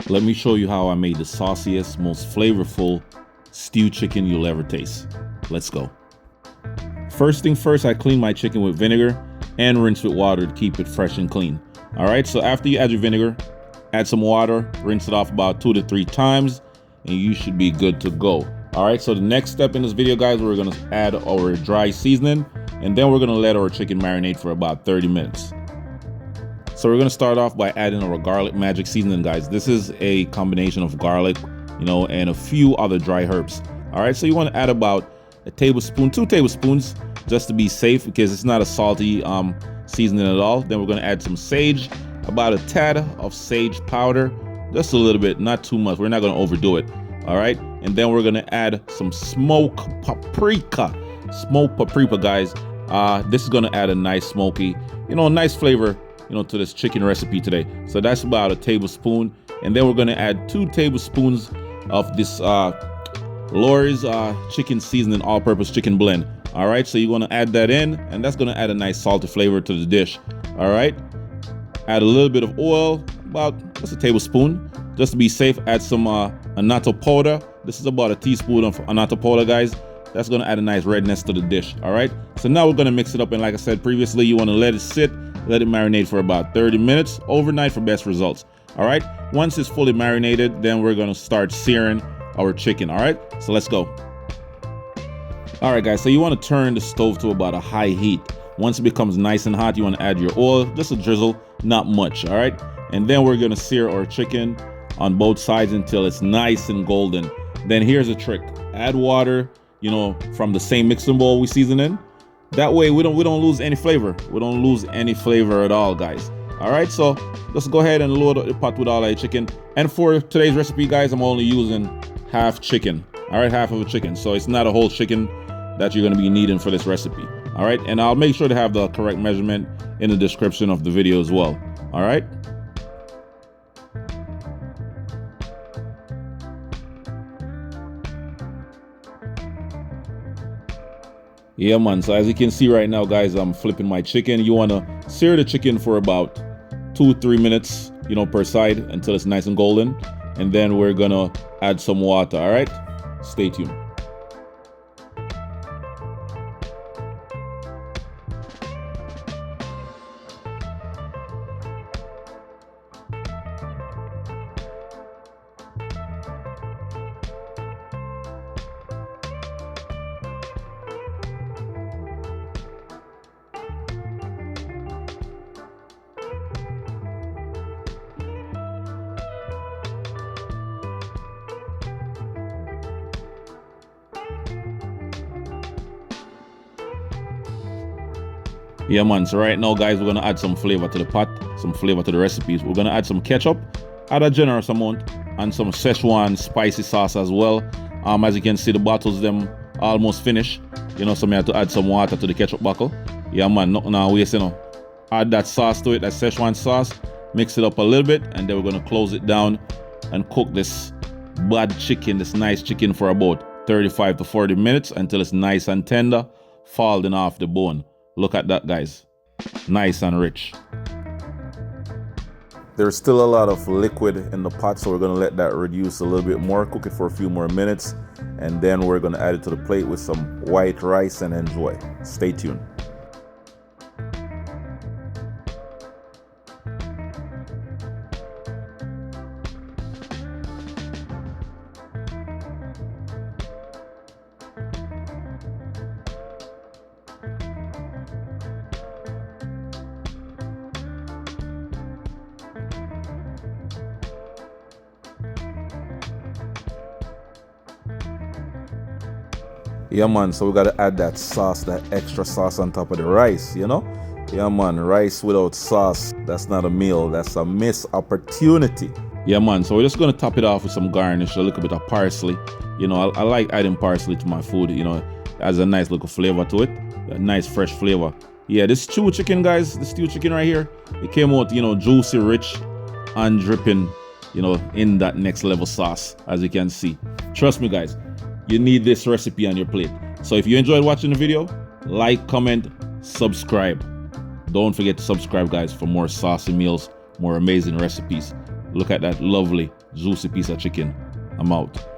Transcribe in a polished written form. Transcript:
Let me show you how I made the sauciest, most flavorful stewed chicken you'll ever taste. Let's go. First thing first, I clean my chicken with vinegar and rinse with water to keep it fresh and clean. All right, so after you add your vinegar, add some water, rinse it off about 2 to 3 times, and you should be good to go. All right, so the next step in this video, guys, we're gonna add our dry seasoning, and then we're gonna let our chicken marinate for about 30 minutes. So we're gonna start off by adding our garlic magic seasoning, guys. This is a combination of garlic, and a few other dry herbs. All right, so you wanna add about a tablespoon, 2 tablespoons, just to be safe because it's not a salty seasoning at all. Then we're gonna add some sage, about a tad of sage powder, just a little bit, not too much. We're not gonna overdo it. All right, and then we're gonna add some smoked paprika. Smoked paprika, guys. This is gonna add a nice smoky, nice flavor, to this chicken recipe today. So that's about a tablespoon, and then we're gonna add 2 tablespoons of this Lori's chicken seasoning all-purpose chicken blend. All right, so you want to add that in, and that's going to add a nice salty flavor to the dish. All right, add a little bit of oil, about just a tablespoon, just to be safe. Add some Annatto powder. This is about a teaspoon of Annatto powder, guys. That's going to add a nice redness to the dish. All right, so now we're going to mix it up, and like I said previously, you want to let it sit, let it marinate for about 30 minutes overnight for best results. All right, once it's fully marinated, then we're going to start searing our chicken. All right, so let's go. All right, guys, so you want to turn the stove to about a high heat. Once it becomes nice and hot, you want to add your oil, just a drizzle, not much. All right, and then we're going to sear our chicken on both sides until it's nice and golden. Then here's a trick: add water, from the same mixing bowl we season in. That way we don't lose any flavor. We don't lose any flavor at all, guys. All right, so let's go ahead and load up the pot with all our chicken. And for today's recipe, guys, I'm only using half chicken. All right, half of a chicken. So it's not a whole chicken that you're going to be needing for this recipe. All right, and I'll make sure to have the correct measurement in the description of the video as well. All right. Yeah, man, so as you can see right now, guys, I'm flipping my chicken. You want to sear the chicken for about 2-3 minutes, per side until it's nice and golden. And then we're gonna add some water. All right, stay tuned. Yeah, man, so right now, guys, we're gonna add some flavor to the pot, some flavor to the recipes. We're gonna add some ketchup, add a generous amount, and some Szechuan spicy sauce as well. As you can see, the bottles them almost finished, so I have to add some water to the ketchup bottle. Yeah, man, nothing now wasting. Add that sauce to it, that Szechuan sauce, mix it up a little bit, and then we're gonna close it down and cook this bad chicken, this nice chicken, for about 35 to 40 minutes until it's nice and tender, falling off the bone. Look at that, guys. Nice and rich. There's still a lot of liquid in the pot, so we're gonna let that reduce a little bit more, cook it for a few more minutes, and then we're gonna add it to the plate with some white rice and enjoy. Stay tuned. Yeah, man, so we gotta add that sauce, that extra sauce on top of the rice, Yeah, man, rice without sauce, that's not a meal, that's a missed opportunity. Yeah, man, so we're just gonna top it off with some garnish, a little bit of parsley. I like adding parsley to my food, it has a nice little flavor to it, a nice fresh flavor. Yeah, this stewed chicken, guys, the stewed chicken right here, it came out, juicy, rich, and dripping, in that next level sauce, as you can see. Trust me, guys. You need this recipe on your plate. So if you enjoyed watching the video, like, comment, subscribe. Don't forget to subscribe, guys, for more saucy meals, more amazing recipes. Look at that lovely, juicy piece of chicken. I'm out.